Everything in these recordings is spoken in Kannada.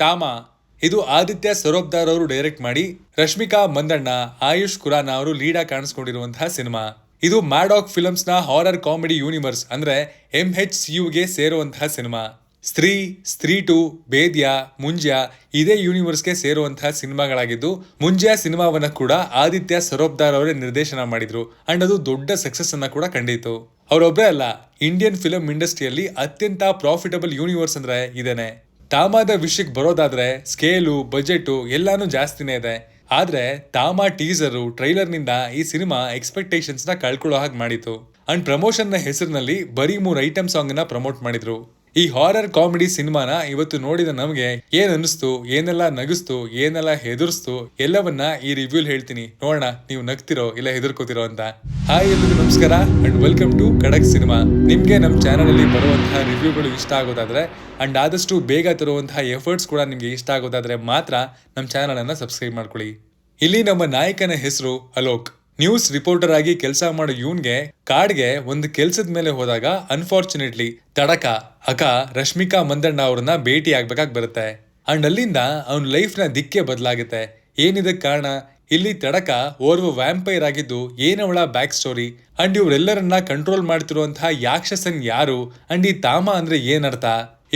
ತಾಮಾ. ಇದು ಆದಿತ್ಯ ಸರೋಬ್ದಾರ್ ಅವರು ಡೈರೆಕ್ಟ್ ಮಾಡಿ ರಶ್ಮಿಕಾ ಮಂದಣ್ಣ, ಆಯುಷ್ ಖುರಾನ ಅವರು ಲೀಡಾಗಿ ಕಾಣಿಸ್ಕೊಂಡಿರುವಂತಹ ಸಿನಿಮಾ. ಇದು ಮ್ಯಾಡಾಕ್ ಫಿಲ್ಮ್ಸ್ ನ ಹಾರರ್ ಕಾಮಿಡಿ ಯೂನಿವರ್ಸ್ ಅಂದ್ರೆ MHCUಗೆ ಸೇರುವಂತಹ ಸಿನಿಮಾ. ಸ್ತ್ರೀ 2, ಬೇದ್ಯ, ಮುಂಜ್ಯ ಇದೇ ಯೂನಿವರ್ಸ್ಗೆ ಸೇರುವಂತಹ ಸಿನಿಮಾಗಳಾಗಿದ್ದು, ಮುಂಜ್ಯ ಸಿನಿಮಾವನ್ನ ಕೂಡ ಆದಿತ್ಯ ಸರೋಬ್ದಾರ್ ಅವರೇ ನಿರ್ದೇಶನ ಮಾಡಿದ್ರು ಅಂಡ್ ಅದು ದೊಡ್ಡ ಸಕ್ಸಸ್ ಅನ್ನ ಕೂಡ ಕಂಡಿತು. ಅವರೊಬ್ಬರೇ ಅಲ್ಲ, ಇಂಡಿಯನ್ ಫಿಲ್ಮ್ ಇಂಡಸ್ಟ್ರಿಯಲ್ಲಿ ಅತ್ಯಂತ ಪ್ರಾಫಿಟಬಲ್ ಯೂನಿವರ್ಸ್ ಅಂದ್ರೆ ಇದೇನೆ. ತಾಮಾದ ವಿಷಯಕ್ಕೆ ಬರೋದಾದ್ರೆ ಸ್ಕೇಲು, ಬಜೆಟ್ ಎಲ್ಲಾನು ಜಾಸ್ತಿನೇ ಇದೆ. ಆದ್ರೆ ತಾಮಾ ಟೀಸರು, ಟ್ರೈಲರ್ ನಿಂದ ಈ ಸಿನಿಮಾ ಎಕ್ಸ್ಪೆಕ್ಟೇಷನ್ಸ್ ನ ಕಳ್ಕೊಳ್ಳೋ ಹಾಗೆ ಮಾಡಿತು. ಅಂಡ್ ಪ್ರಮೋಷನ್ ನ ಹೆಸರಿನಲ್ಲಿ ಬರೀ 3 ಐಟಮ್ ಸಾಂಗ್ ನ ಪ್ರಮೋಟ್ ಮಾಡಿದ್ರು. ಈ ಹಾರರ್ ಕಾಮಿಡಿ ಸಿನಿಮಾನ ಇವತ್ತು ನೋಡಿದ ನಮಗೆ ಏನ್ ಅನಿಸ್ತು, ಏನೆಲ್ಲ ನಗಿಸ್ತು, ಏನೆಲ್ಲ ಹೆದರ್ಸ್ತು ಎಲ್ಲವನ್ನ ಈ ರಿವ್ಯೂ ಹೇಳ್ತೀನಿ. ನೋಡೋಣ ನೀವು ನಗ್ತಿರೋ ಇಲ್ಲ ಹೆದರ್ಕೋತಿರೋ ಅಂತ. ಹಾಯ್ ಎಲ್ರಿಗೂ ನಮಸ್ಕಾರ ಅಂಡ್ ವೆಲ್ಕಮ್ ಟು ಖಡಕ್ ಸಿನಿಮಾ. ನಿಮ್ಗೆ ನಮ್ಮ ಚಾನಲ್ ಅಲ್ಲಿ ಬರುವಂತಹ ರಿವ್ಯೂಗಳು ಇಷ್ಟ ಆಗೋದಾದ್ರೆ ಅಂಡ್ ಆದಷ್ಟು ಬೇಗ ತರುವಂತಹ ಎಫರ್ಟ್ಸ್ ಕೂಡ ನಿಮ್ಗೆ ಇಷ್ಟ ಆಗೋದಾದ್ರೆ ಮಾತ್ರ ನಮ್ಮ ಚಾನಲ್ ಅನ್ನ ಸಬ್ಸ್ಕ್ರೈಬ್ ಮಾಡ್ಕೊಳ್ಳಿ. ಇಲ್ಲಿ ನಮ್ಮ ನಾಯಕನ ಹೆಸರು ಅಲೋಕ್. ನ್ಯೂಸ್ ರಿಪೋರ್ಟರ್ ಆಗಿ ಕೆಲಸ ಮಾಡೋ ಇವನ್ಗೆ ಕಾಡ್ಗೆ ಒಂದು ಕೆಲ್ಸದ ಮೇಲೆ ಹೋದಾಗ ಅನ್ಫಾರ್ಚುನೇಟ್ಲಿ ತಡಕ ರಶ್ಮಿಕಾ ಮಂದಣ್ಣ ಅವ್ರನ್ನ ಭೇಟಿ ಆಗ್ಬೇಕಾಗಿ ಬರುತ್ತೆ. ಅಂಡ್ ಅಲ್ಲಿಂದ ಅವನ ಲೈಫ್ ನ ದಿಕ್ಕೇ ಬದಲಾಗುತ್ತೆ. ಏನಿದಕ್ಕೆ ಕಾರಣ? ಇಲ್ಲಿ ತಡಕ ಓರ್ವ ವ್ಯಾಂಪೈರ್ ಆಗಿದ್ದು ಏನವಳ ಬ್ಯಾಕ್ ಸ್ಟೋರಿ ಅಂಡ್ ಇವರೆಲ್ಲರನ್ನ ಕಂಟ್ರೋಲ್ ಮಾಡ್ತಿರುವಂತಹ ಯಾಕ್ಷಸನ್ ಯಾರು ಅಂಡ್ ಈ ತಾಮ ಅಂದ್ರೆ ಏನರ್ಥ,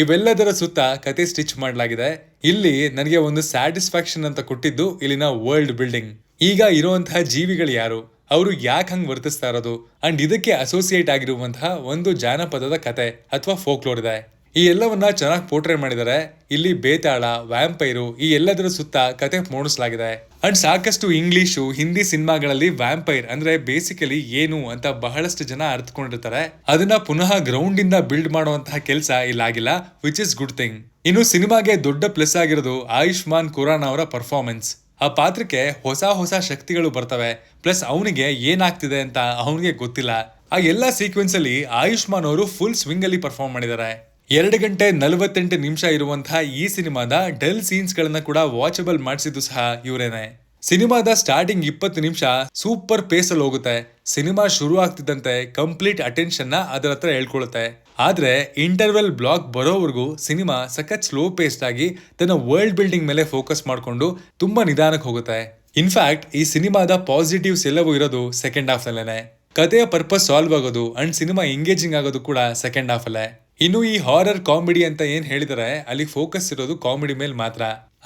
ಇವೆಲ್ಲದರ ಸುತ್ತ ಕತೆ ಸ್ಟಿಚ್ ಮಾಡಲಾಗಿದೆ. ಇಲ್ಲಿ ನನಗೆ ಒಂದು ಸ್ಯಾಟಿಸ್ಫ್ಯಾಕ್ಷನ್ ಅಂತ ಕೊಟ್ಟಿದ್ದು ಇಲ್ಲಿನ ವರ್ಲ್ಡ್ ಬಿಲ್ಡಿಂಗ್. ಈಗ ಇರುವಂತಹ ಜೀವಿಗಳು ಯಾರು, ಅವರು ಯಾಕೆ ಹಂಗ್ ವರ್ತಿಸ್ತಾ ಇರೋದು ಅಂಡ್ ಇದಕ್ಕೆ ಅಸೋಸಿಯೇಟ್ ಆಗಿರುವಂತಹ ಒಂದು ಜಾನಪದದ ಕತೆ ಅಥವಾ ಫೋಕ್ಲೋರ್ ಇದೆ. ಈ ಎಲ್ಲವನ್ನ ಚೆನ್ನಾಗಿ ಪೋರ್ಟ್ರೇ ಮಾಡಿದ್ದಾರೆ. ಇಲ್ಲಿ ಬೇತಾಳ, ವ್ಯಾಂಪೈರು ಈ ಎಲ್ಲದರ ಸುತ್ತ ಕತೆ ಮೂಡಿಸಲಾಗಿದೆ. ಅಂಡ್ ಸಾಕಷ್ಟು ಇಂಗ್ಲಿಷು, ಹಿಂದಿ ಸಿನಿಮಾಗಳಲ್ಲಿ ವ್ಯಾಂಪೈರ್ ಅಂದ್ರೆ ಬೇಸಿಕಲಿ ಏನು ಅಂತ ಬಹಳಷ್ಟು ಜನ ಅರ್ಥಕೊಂಡಿರ್ತಾರೆ. ಅದನ್ನ ಪುನಃ ಗ್ರೌಂಡ್ ಇಂದ ಬಿಲ್ಡ್ ಮಾಡುವಂತಹ ಕೆಲಸ ಇಲ್ಲಾಗಿಲ್ಲ, ವಿಚ್ ಇಸ್ ಗುಡ್ ಥಿಂಗ್. ಇನ್ನು ಸಿನಿಮಾಗೆ ದೊಡ್ಡ ಪ್ಲಸ್ ಆಗಿರೋದು ಆಯುಷ್ಮಾನ್ ಖುರಾನ ಅವರ ಪರ್ಫಾರ್ಮೆನ್ಸ್. ಆ ಪಾತ್ರಕ್ಕೆ ಹೊಸ ಶಕ್ತಿಗಳು ಬರ್ತವೆ. ಪ್ಲಸ್ ಅವನಿಗೆ ಏನಾಗ್ತಿದೆ ಅಂತ ಅವನಿಗೆ ಗೊತ್ತಿಲ್ಲ. ಆ ಎಲ್ಲಾ ಸೀಕ್ವೆನ್ಸ್ ಅಲ್ಲಿ ಆಯುಷ್ಮಾನ್ ಅವರು ಫುಲ್ ಸ್ವಿಂಗ್ ಅಲ್ಲಿ ಪರ್ಫಾರ್ಮ್ ಮಾಡಿದ್ದಾರೆ. 2 ಗಂಟೆ 48 ನಿಮಿಷ ಇರುವಂತಹ ಈ ಸಿನಿಮಾದ ಡಲ್ ಸೀನ್ಸ್ ಗಳನ್ನ ಕೂಡ ವಾಚಬಲ್ ಮಾಡಿಸಿದ್ದು ಸಹ ಇವರೇನೆ. ಸಿನಿಮಾದ ಸ್ಟಾರ್ಟಿಂಗ್ 20 ನಿಮಿಷ ಸೂಪರ್ ಪೇಸ್ ಅಲ್ಲಿ ಹೋಗುತ್ತೆ. ಸಿನಿಮಾ ಶುರು ಆಗ್ತಿದ್ದಂತೆ ಕಂಪ್ಲೀಟ್ ಅಟೆನ್ಷನ್ ನ ಅದರ ಹತ್ರ ಹೇಳ್ಕೊಳುತ್ತೆ. ಆದ್ರೆ ಇಂಟರ್ವೆಲ್ ಬ್ಲಾಕ್ ಬರೋವರೆಗೂ ಸಿನಿಮಾ ಸಖತ್ ಸ್ಲೋ ಪೇಸ್ಡ್ ಆಗಿ ತನ್ನ ವರ್ಲ್ಡ್ ಬಿಲ್ಡಿಂಗ್ ಮೇಲೆ ಫೋಕಸ್ ಮಾಡ್ಕೊಂಡು ತುಂಬಾ ನಿಧಾನಕ್ಕೆ ಹೋಗುತ್ತೆ. ಇನ್ಫ್ಯಾಕ್ಟ್ ಈ ಸಿನಿಮಾದ ಪಾಸಿಟಿವ್ಸ್ ಎಲ್ಲವೂ ಇರೋದು ಸೆಕೆಂಡ್ ಹಾಫ್ ನಲ್ಲೇನೆ. ಕಥೆಯ ಪರ್ಪಸ್ ಸಾಲ್ವ್ ಆಗೋದು ಅಂಡ್ ಸಿನಿಮಾ ಎಂಗೇಜಿಂಗ್ ಆಗೋದು ಕೂಡ ಸೆಕೆಂಡ್ ಹಾಫ್ ಅಲ್ಲೇ. ಇನ್ನು ಈ ಹಾರರ್ ಕಾಮಿಡಿ ಅಂತ ಏನ್ ಹೇಳಿದರೆ ಅಲ್ಲಿ ಫೋಕಸ್ ಇರೋದು ಕಾಮಿಡಿ ಮೇಲೆ ಮಾತ್ರ.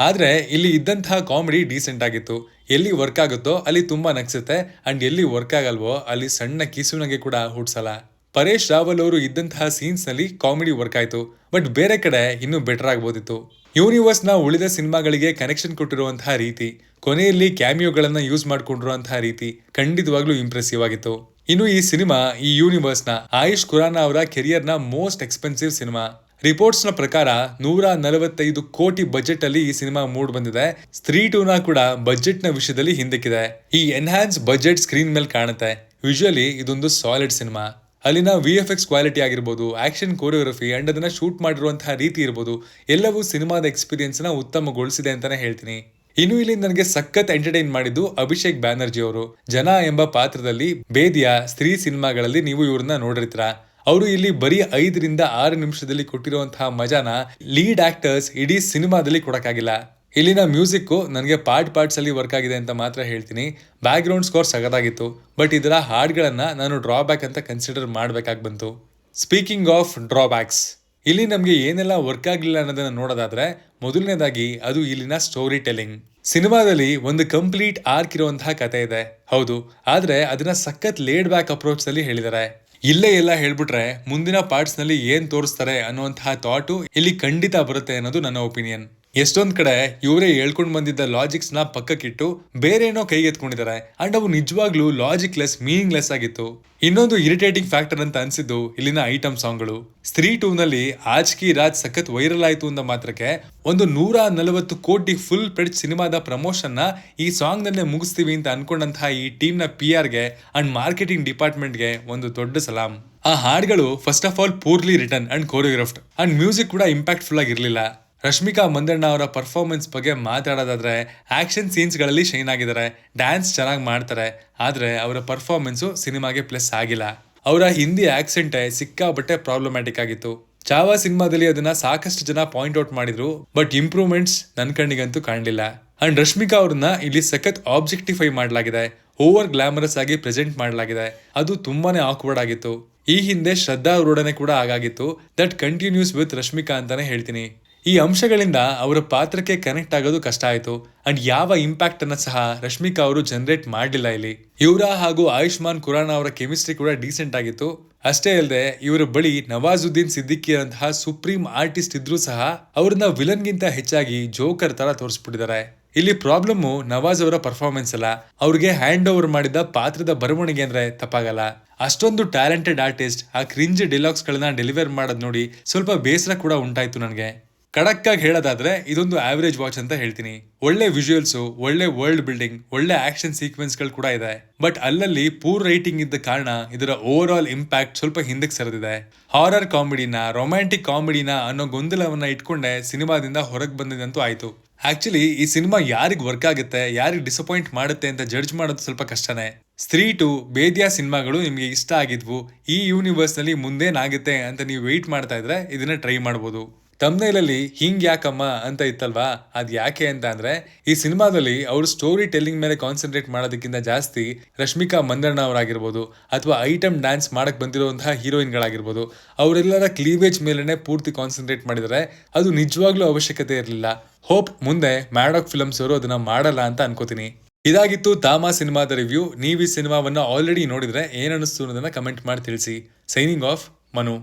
ಆದ್ರೆ ಇಲ್ಲಿ ಇದ್ದಂತಹ ಕಾಮಿಡಿ ಡೀಸೆಂಟ್ ಆಗಿತ್ತು. ಎಲ್ಲಿ ವರ್ಕ್ ಆಗುತ್ತೋ ಅಲ್ಲಿ ತುಂಬಾ ನಗ್ಸುತ್ತೆ ಅಂಡ್ ಎಲ್ಲಿ ವರ್ಕ್ ಆಗಲ್ವೋ ಅಲ್ಲಿ ಸಣ್ಣ ಕಿಸುನಗೆ ಕೂಡ ಹುಡ್ಸಲ್ಲ. ಪರೇಶ್ ರಾವಲ್ ಅವರು ಇದ್ದಂತಹ ಸೀನ್ಸ್ ನಲ್ಲಿ ಕಾಮಿಡಿ ವರ್ಕ್ ಆಯ್ತು, ಬಟ್ ಬೇರೆ ಕಡೆ ಇನ್ನೂ ಬೆಟರ್ ಆಗ್ಬೋದಿತ್ತು. ಯೂನಿವರ್ಸ್ ನ ಉಳಿದ ಸಿನಿಮಾಗಳಿಗೆ ಕನೆಕ್ಷನ್ ಕೊಟ್ಟಿರುವಂತಹ ರೀತಿ, ಕೊನೆಯಲ್ಲಿ ಕ್ಯಾಮಿಯೋಗಳನ್ನ ಯೂಸ್ ಮಾಡ್ಕೊಂಡಿರುವಂತಹ ರೀತಿ ಖಂಡಿತವಾಗ್ಲೂ ಇಂಪ್ರೆಸಿವ್ ಆಗಿತ್ತು. ಇನ್ನು ಈ ಸಿನಿಮಾ ಈ ಯೂನಿವರ್ಸ್ ನ ಆಯುಷ್ ಖುರಾನ ಅವರ ಕೆರಿಯರ್ ನ ಮೋಸ್ಟ್ ಎಕ್ಸ್ಪೆನ್ಸಿವ್ ಸಿನಿಮಾ. ರಿಪೋರ್ಟ್ಸ್ ನ ಪ್ರಕಾರ 145 ಕೋಟಿ ಬಜೆಟ್ ಅಲ್ಲಿ ಈ ಸಿನಿಮಾ ಮೂಡ್ ಬಂದಿದೆ. ಸ್ತ್ರೀ 2 ನ ಕೂಡ ಬಜೆಟ್ ನ ವಿಷಯದಲ್ಲಿ ಹಿಂದಕ್ಕಿದೆ. ಈ ಎನ್ಹಾನ್ಸ್ ಬಜೆಟ್ ಸ್ಕ್ರೀನ್ ಮೇಲೆ ಕಾಣುತ್ತೆ. ವಿಜುವಲಿ ಇದೊಂದು ಸಾಲಿಡ್ ಸಿನಿಮಾ. ಅಲ್ಲಿನ VFX ಕ್ವಾಲಿಟಿ ಆಗಿರ್ಬೋದು, ಆಕ್ಷನ್ ಕೋರಿಯೋಗ್ರಫಿ ಅಂಡ್ ಅದನ್ನ ಶೂಟ್ ಮಾಡಿರುವಂತಹ ರೀತಿ ಇರ್ಬೋದು, ಎಲ್ಲವೂ ಸಿನಿಮಾದ ಎಕ್ಸ್ಪೀರಿಯನ್ಸ್ ನ ಉತ್ತಮಗೊಳಿಸಿದೆ ಅಂತಾನೆ ಹೇಳ್ತೀನಿ. ಇನ್ನು ಇಲ್ಲಿ ನನಗೆ ಸಖತ್ ಎಂಟರ್ಟೈನ್ ಮಾಡಿದ್ದು ಅಭಿಷೇಕ್ ಬ್ಯಾನರ್ಜಿ ಅವರು. ಜನ ಎಂಬ ಪಾತ್ರದಲ್ಲಿ ಬೇದ್ಯ, ಸ್ತ್ರೀ ಸಿನಿಮಾಗಳಲ್ಲಿ ನೀವು ಇವ್ರನ್ನ ನೋಡಿರ್ತೀರ. ಅವರು ಇಲ್ಲಿ ಬರೀ 5 ರಿಂದ 6 ನಿಮಿಷದಲ್ಲಿ ಕೊಟ್ಟಿರುವಂತಹ ಮಜಾನ ಲೀಡ್ ಆಕ್ಟರ್ಸ್ ಇಡೀ ಸಿನಿಮಾದಲ್ಲಿ ಕೊಡಕ್ಕಾಗಿಲ್ಲ. ಇಲ್ಲಿನ ಮ್ಯೂಸಿಕ್ ನನಗೆ ಪಾರ್ಟ್ಸ್ ಅಲ್ಲಿ ವರ್ಕ್ ಆಗಿದೆ ಅಂತ ಮಾತ್ರ ಹೇಳ್ತೀನಿ. ಬ್ಯಾಕ್ ಗ್ರೌಂಡ್ ಸ್ಕೋರ್ ಸಗದಾಗಿತ್ತು, ಬಟ್ ಇದರ ಹಾಡ್ಗಳನ್ನ ನಾನು ಡ್ರಾಬ್ಯಾಕ್ ಅಂತ ಕನ್ಸಿಡರ್ ಮಾಡ್ಬೇಕಾಗಿ ಬಂತು. ಸ್ಪೀಕಿಂಗ್ ಆಫ್ ಡ್ರಾಬ್ಯಾಕ್ಸ್, ಇಲ್ಲಿ ನಮ್ಗೆ ಏನೆಲ್ಲ ವರ್ಕ್ ಆಗ್ಲಿಲ್ಲ ಅನ್ನೋದನ್ನ ನೋಡೋದಾದ್ರೆ ಮೊದಲನೇದಾಗಿ ಅದು ಇಲ್ಲಿನ ಸ್ಟೋರಿ ಟೆಲ್ಲಿಂಗ್. ಸಿನಿಮಾದಲ್ಲಿ ಒಂದು ಕಂಪ್ಲೀಟ್ ಆರ್ಕ್ ಇರುವಂತಹ ಕತೆ ಇದೆ, ಹೌದು, ಆದ್ರೆ ಅದನ್ನ ಸಖತ್ ಲೇಡ್ ಬ್ಯಾಕ್ ಅಪ್ರೋಚ್ ಅಲ್ಲಿ ಹೇಳಿದ್ದಾರೆ. ಇಲ್ಲೇ ಎಲ್ಲ ಹೇಳ್ಬಿಟ್ರೆ ಮುಂದಿನ ಪಾರ್ಟ್ಸ್ ನಲ್ಲಿ ಏನ್ ತೋರಿಸ್ತಾರೆ ಅನ್ನುವಂತಹ ಥಾಟು ಇಲ್ಲಿ ಖಂಡಿತ ಬರುತ್ತೆ ಅನ್ನೋದು ನನ್ನ ಒಪಿನಿಯನ್. ಎಷ್ಟೊಂದ್ ಕಡೆ ಇವರೇ ಹೇಳ್ಕೊಂಡ್ ಬಂದಿದ್ದ ಲಾಜಿಕ್ಸ್ ನ ಪಕ್ಕಕ್ಕಿಟ್ಟು ಬೇರೆ ಏನೋ ಕೈಗೆತ್ಕೊಂಡಿದ್ದಾರೆ ಅಂಡ್ ಅವು ನಿಜವಾಗ್ಲೂ ಲಾಜಿಕ್ ಲೆಸ್, ಮೀನಿಂಗ್ ಲೆಸ್ ಆಗಿತ್ತು. ಇನ್ನೊಂದು ಇರಿಟೇಟಿಂಗ್ ಫ್ಯಾಕ್ಟರ್ ಅಂತ ಅನ್ಸಿದ್ದು ಇಲ್ಲಿನ ಐಟಮ್ ಸಾಂಗ್ಗಳು. ಸ್ತ್ರೀ 2 ನಲ್ಲಿ ಆಜ್ ಕಿ ರಾತ್ ಸಖತ್ ವೈರಲ್ ಆಯ್ತು ಅಂದ ಮಾತ್ರಕ್ಕೆ ಒಂದು 140 ಕೋಟಿ ಫುಲ್ ಪ್ರೆಡ್ ಸಿನಿಮಾದ ಪ್ರಮೋಷನ್ ನ ಈ ಸಾಂಗ್ ನಲ್ಲೇ ಮುಗಿಸ್ತೀವಿ ಅಂತ ಅನ್ಕೊಂಡಂತಹ ಈ ಟೀಮ್ ನ PR ಗೆ ಅಂಡ್ ಮಾರ್ಕೆಟಿಂಗ್ ಡಿಪಾರ್ಟ್ಮೆಂಟ್ ಗೆ ಒಂದು ದೊಡ್ಡ ಸಲಾಂ. ಆ ಹಾಡ್ಗಳು first of all poorly written and choreographed and music ಕೂಡ ಇಂಪ್ಯಾಕ್ಟ್ ಫುಲ್ ಆಗಿರ್ಲಿಲ್ಲ. ರಶ್ಮಿಕಾ ಮಂದಣ್ಣ ಅವರ ಪರ್ಫಾರ್ಮೆನ್ಸ್ ಬಗ್ಗೆ ಮಾತಾಡೋದಾದ್ರೆ ಆಕ್ಷನ್ ಸೀನ್ಸ್ ಗಳಲ್ಲಿ ಶೈನ್ ಆಗಿದ್ದಾರೆ, ಡ್ಯಾನ್ಸ್ ಚೆನ್ನಾಗಿ ಮಾಡ್ತಾರೆ, ಆದ್ರೆ ಅವರ ಪರ್ಫಾರ್ಮೆನ್ಸು ಸಿನಿಮಾಗೆ ಪ್ಲಸ್ ಆಗಿಲ್ಲ. ಅವರ ಹಿಂದಿ ಆಕ್ಸೆಂಟೇ ಸಿಕ್ಕಾಬಟ್ಟೆ ಪ್ರಾಬ್ಲಮ್ಯಾಟಿಕ್ ಆಗಿತ್ತು. ಚಾವಾ ಸಿನಿಮಾದಲ್ಲಿ ಅದನ್ನ ಸಾಕಷ್ಟು ಜನ ಪಾಯಿಂಟ್ ಔಟ್ ಮಾಡಿದ್ರು, ಬಟ್ ಇಂಪ್ರೂವ್ಮೆಂಟ್ಸ್ ನನ್ ಕಣ್ಣಿಗಂತೂ ಕಾಣಲಿಲ್ಲ. ಅಂಡ್ ರಶ್ಮಿಕಾ ಅವ್ರನ್ನ ಇಲ್ಲಿ ಸಖತ್ ಆಬ್ಜೆಕ್ಟಿಫೈ ಮಾಡಲಾಗಿದೆ, ಓವರ್ ಗ್ಲಾಮರಸ್ ಆಗಿ ಪ್ರೆಸೆಂಟ್ ಮಾಡಲಾಗಿದೆ. ಅದು ತುಂಬಾನೇ ಆಕ್ವರ್ಡ್ ಆಗಿತ್ತು. ಈ ಹಿಂದೆ ಶ್ರದ್ಧಾ ಅವರೊಡನೆ ಕೂಡ ಆಗಾಗಿತ್ತು. ದಟ್ ಕಂಟಿನ್ಯೂಸ್ ವಿತ್ ರಶ್ಮಿಕಾ ಅಂತಾನೆ ಹೇಳ್ತೀನಿ. ಈ ಅಂಶಗಳಿಂದ ಅವರ ಪಾತ್ರಕ್ಕೆ ಕನೆಕ್ಟ್ ಆಗೋದು ಕಷ್ಟ ಆಯ್ತು. ಅಂಡ್ ಯಾವ ಇಂಪ್ಯಾಕ್ಟ್ ಅನ್ನ ಸಹ ರಶ್ಮಿಕಾ ಅವರು ಜನರೇಟ್ ಮಾಡಲಿಲ್ಲ ಇಲ್ಲಿ. ಇವರ ಹಾಗೂ ಆಯುಷ್ಮಾನ್ ಖುರಾನಾ ಅವರ ಕೆಮಿಸ್ಟ್ರಿ ಕೂಡ ಡೀಸೆಂಟ್ ಆಗಿತ್ತು. ಅಷ್ಟೇ ಅಲ್ಲದೆ ಇವರ ಬಳಿ ನವಾಜುದ್ದೀನ್ ಸಿದ್ದಿಕಿ ಅಂತಹ ಸುಪ್ರೀಂ ಆರ್ಟಿಸ್ಟ್ ಇದ್ರೂ ಸಹ ಅವ್ರನ್ನ ವಿಲನ್ ಗಿಂತ ಹೆಚ್ಚಾಗಿ ಜೋಕರ್ ತರ ತೋರಿಸ್ಬಿಟ್ಟಿದ್ದಾರೆ. ಇಲ್ಲಿ ಪ್ರಾಬ್ಲಮ್ ನವಾಜ್ ಅವರ ಪರ್ಫಾರ್ಮೆನ್ಸ್ ಅಲ್ಲ, ಅವ್ರಿಗೆ ಹ್ಯಾಂಡ್ ಓವರ್ ಮಾಡಿದ ಪಾತ್ರದ ಬರವಣಿಗೆ ಅಂದ್ರೆ ತಪ್ಪಾಗಲ್ಲ. ಅಷ್ಟೊಂದು ಟ್ಯಾಲೆಂಟೆಡ್ ಆರ್ಟಿಸ್ಟ್ ಆ ಕ್ರಿಂಜ್ ಡಿಲಾಗ್ಸ್ ಗಳನ್ನ ಡೆಲಿವರ್ ಮಾಡೋದ್ ನೋಡಿ ಸ್ವಲ್ಪ ಬೇಸರ ಕೂಡ ಉಂಟಾಯ್ತು ನನಗೆ. ಖಡಕ್ ಆಗಿ ಹೇಳೋದಾದ್ರೆ ಇದೊಂದು ಆವರೇಜ್ ವಾಚ್ ಅಂತ ಹೇಳ್ತೀನಿ. ಒಳ್ಳೆ ವಿಜುವಲ್ಸ್, ಒಳ್ಳೆ ವರ್ಲ್ಡ್ ಬಿಲ್ಡಿಂಗ್, ಒಳ್ಳೆ ಆಕ್ಷನ್ ಸೀಕ್ವೆನ್ಸ್ ಗಳು ಕೂಡ ಇದೆ. ಬಟ್ ಅಲ್ಲಲ್ಲಿ ಪೂರ್ ರೈಟಿಂಗ್ ಇದ್ದ ಕಾರಣ ಇದರ ಓವರ್ ಆಲ್ ಇಂಪ್ಯಾಕ್ಟ್ ಸ್ವಲ್ಪ ಹಿಂದಕ್ಕೆ ಸರಿದಿದೆ. ಹಾರರ್ ಕಾಮಿಡಿನ, ರೊಮ್ಯಾಂಟಿಕ್ ಕಾಮಿಡಿನ ಅನ್ನೋ ಗೊಂದಲವನ್ನ ಇಟ್ಕೊಂಡೆ ಸಿನಿಮಾದಿಂದ ಹೊರಗೆ ಬಂದಿದಂತೂ ಆಯ್ತು. ಆಕ್ಚುಲಿ ಈ ಸಿನಿಮಾ ಯಾರಿಗ್ ವರ್ಕ್ ಆಗುತ್ತೆ, ಯಾರಿಗ್ ಡಿಸಪಾಯಿಂಟ್ ಮಾಡುತ್ತೆ ಅಂತ ಜಡ್ಜ್ ಮಾಡೋದು ಸ್ವಲ್ಪ ಕಷ್ಟನೇ. ಸ್ತ್ರೀ 2, ಬೇದ್ಯಾ ಸಿನಿಮಾಗಳು ನಿಮ್ಗೆ ಇಷ್ಟ ಆಗಿದ್ವು, ಈ ಯೂನಿವರ್ಸ್ ನಲ್ಲಿ ಮುಂದೇನಾಗುತ್ತೆ ಅಂತ ನೀವು ವೆಯ್ಟ್ ಮಾಡ್ತಾ ಇದ್ರೆ ಇದನ್ನ ಟ್ರೈ ಮಾಡಬಹುದು. ತಮ್ನೇಲಲ್ಲಿ ಹಿಂಗ್ ಯಾಕಮ್ಮ ಅಂತ ಇತ್ತಲ್ವಾ, ಅದ್ ಯಾಕೆ ಅಂತ ಅಂದ್ರೆ ಈ ಸಿನಿಮಾದಲ್ಲಿ ಅವರು ಸ್ಟೋರಿ ಟೆಲ್ಲಿಂಗ್ ಮೇಲೆ ಕಾನ್ಸಂಟ್ರೇಟ್ ಮಾಡೋದಕ್ಕಿಂತ ಜಾಸ್ತಿ ರಶ್ಮಿಕಾ ಮಂದಣ್ಣ ಅವರಾಗಿರ್ಬೋದು ಅಥವಾ ಐಟಮ್ ಡ್ಯಾನ್ಸ್ ಮಾಡಕ್ ಬಂದಿರುವಂತಹ ಹೀರೋಯಿನ್ಗಳಾಗಿರ್ಬೋದು ಅವರೆಲ್ಲರ ಕ್ಲೀವೇಜ್ ಮೇಲೆನೆ ಪೂರ್ತಿ ಕಾನ್ಸಂಟ್ರೇಟ್ ಮಾಡಿದರೆ ಅದು ನಿಜವಾಗ್ಲೂ ಅವಶ್ಯಕತೆ ಇರಲಿಲ್ಲ. ಹೋಪ್ ಮುಂದೆ ಮ್ಯಾಡಾಕ್ ಫಿಲ್ಮ್ಸ್ ಅವರು ಅದನ್ನ ಮಾಡಲ್ಲ ಅಂತ ಅನ್ಕೋತೀನಿ. ಇದಾಗಿತ್ತು ತಾಮಾ ಸಿನಿಮಾದ ರಿವ್ಯೂ. ನೀವು ಈ ಸಿನಿಮಾವನ್ನ ಆಲ್ರೆಡಿ ನೋಡಿದ್ರೆ ಏನನ್ನಿಸ್ತು ಅನ್ನೋದನ್ನ ಕಮೆಂಟ್ ಮಾಡಿ ತಿಳಿಸಿ. Signing off, Manu.